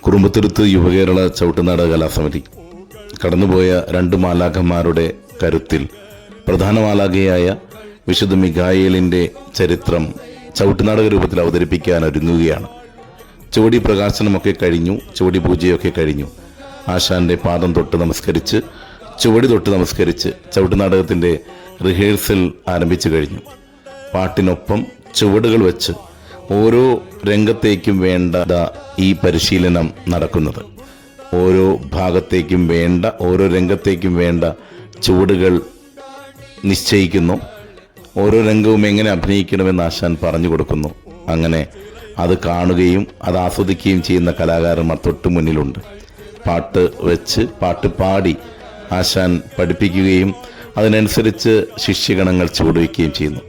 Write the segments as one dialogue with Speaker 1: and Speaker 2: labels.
Speaker 1: കുറുമ്പത്തുരുത്ത് യുവകേരള ചവിട്ടുനാടക കലാസമിതി കടന്നുപോയ 2 മാലാഖമാരുടെ കരുത്തിൽ പ്രധാന മാലാഖയായ വിശുദ്ധ മിഖായേലിൻ്റെ ചരിത്രം ചവിട്ടുനാടക രൂപത്തിൽ അവതരിപ്പിക്കാൻ ഒരുങ്ങുകയാണ്. ചുവടി പ്രകാശനമൊക്കെ കഴിഞ്ഞു, ചുവടി പൂജയൊക്കെ കഴിഞ്ഞു. ആശാന്റെ പാദം തൊട്ട് നമസ്കരിച്ച്, ചുവടി തൊട്ട് നമസ്കരിച്ച് ചവിട്ടുനാടകത്തിൻ്റെ റിഹേഴ്സൽ ആരംഭിച്ചു കഴിഞ്ഞു. പാട്ടിനൊപ്പം ചുവടുകൾ വെച്ച് ഓരോ രംഗത്തേക്കും വേണ്ട ഈ പരിശീലനം നടക്കുന്നത്. ഓരോ ഭാഗത്തേക്കും വേണ്ട, ഓരോ രംഗത്തേക്കും വേണ്ട ചുവടുകൾ നിശ്ചയിക്കുന്നു. ഓരോ രംഗവും എങ്ങനെ അഭിനയിക്കണമെന്ന് ആശാൻ പറഞ്ഞു കൊടുക്കുന്നു. അങ്ങനെ അത് കാണുകയും അത് ആസ്വദിക്കുകയും ചെയ്യുന്ന കലാകാരന്മാർ തൊട്ടു മുന്നിലുണ്ട്. പാട്ട് വെച്ച് പാട്ട് പാടി ആശാൻ പഠിപ്പിക്കുകയും അതിനനുസരിച്ച് ശിഷ്യഗണങ്ങൾ ചുവടുവയ്ക്കുകയും ചെയ്യുന്നു.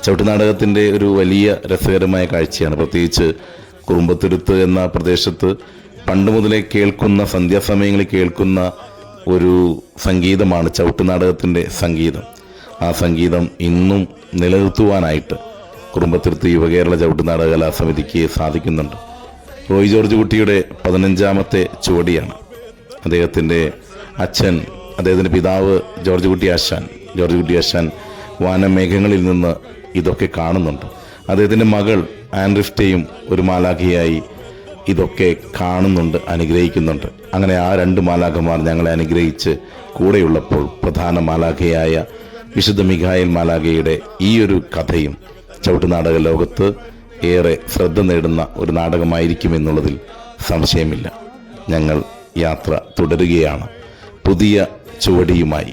Speaker 1: ചവിട്ടുനാടകത്തിൻ്റെ ഒരു വലിയ രസകരമായ കാഴ്ചയാണ്. പ്രത്യേകിച്ച് കുറുമ്പത്തുരുത്ത് എന്ന പ്രദേശത്ത് പണ്ട് മുതലേ കേൾക്കുന്ന, സന്ധ്യാസമയങ്ങളിൽ കേൾക്കുന്ന ഒരു സംഗീതമാണ് ചവിട്ടുനാടകത്തിൻ്റെ സംഗീതം. ആ സംഗീതം ഇന്നും നിലനിർത്തുവാനായിട്ട് കുറുമ്പത്തുരുത്ത് യുവകേരള ചവിട്ടുനാടക കലാസമിതിക്ക് സാധിക്കുന്നുണ്ട്. റോയ് ജോർജ് കുട്ടിയുടെ 15ാമത്തെ ചുവടിയാണ്. അദ്ദേഹത്തിൻ്റെ അച്ഛൻ, അദ്ദേഹത്തിൻ്റെ പിതാവ് ജോർജ് കുട്ടി ആശാൻ വാനമേഘങ്ങളിൽ നിന്ന് ഇതൊക്കെ കാണുന്നുണ്ട്. അദ്ദേഹത്തിൻ്റെ മകൾ ആൻറിഫ്റ്റയും ഒരു മാലാഖയായി ഇതൊക്കെ കാണുന്നുണ്ട്, അനുഗ്രഹിക്കുന്നുണ്ട്. അങ്ങനെ ആ 2 മാലാഖമാർ ഞങ്ങളെ അനുഗ്രഹിച്ച് കൂടെയുള്ളപ്പോൾ പ്രധാന മാലാഖയായ വിശുദ്ധ മിഖായേൽ മാലാഖയുടെ ഈ ഒരു കഥയും ചവിട്ടുനാടക ലോകത്ത് ഏറെ ശ്രദ്ധ നേടുന്ന ഒരു നാടകമായിരിക്കുമെന്നുള്ളതിൽ സംശയമില്ല. ഞങ്ങൾ യാത്ര തുടരുകയാണ്, പുതിയ ചുവടിയുമായി,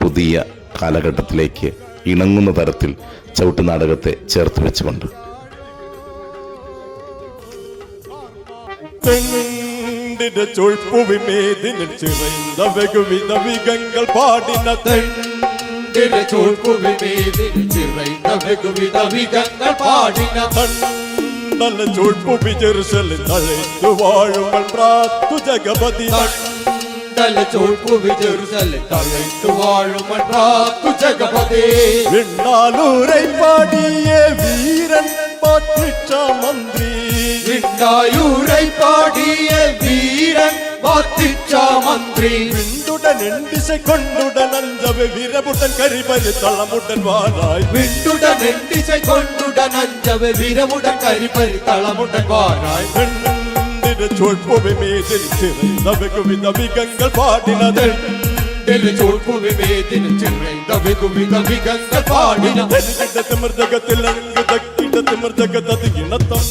Speaker 1: പുതിയ കാലഘട്ടത്തിലേക്ക് ഇണങ്ങുന്ന തരത്തിൽ ചവിട്ടുനാടകത്തെ ചേർത്ത് വെച്ചുകൊണ്ട്.
Speaker 2: വിണ്ണാലൂரை பாடிய வீரன் பாத்திச்சா மந்திரி,
Speaker 3: விண்ணாயூரை பாடிய வீரன் பாத்திச்சா மந்திரி,
Speaker 2: விண்டுடன் எண்டிசை கொண்டுடன் அஞ்சவே வீரமுடன் கரிபரி தளமுடன் வாராய்,
Speaker 3: விண்டுடன் எண்டிசை கொண்டுடன் அஞ்சவே வீரமுடன் கரிபரி தளமுடன் வாராய்,
Speaker 2: சோழ்புவி மீதில் சிறைந்த வெகுவித விகங்கள் பாடினது,
Speaker 3: சோழ்புவி மீதில் சிறைந்த வெகுவித விகங்கள் பாடினது,
Speaker 2: திமிர்தகத்தில் அங்கு தக்கிட திமிர்தகத்தது இனத்தம்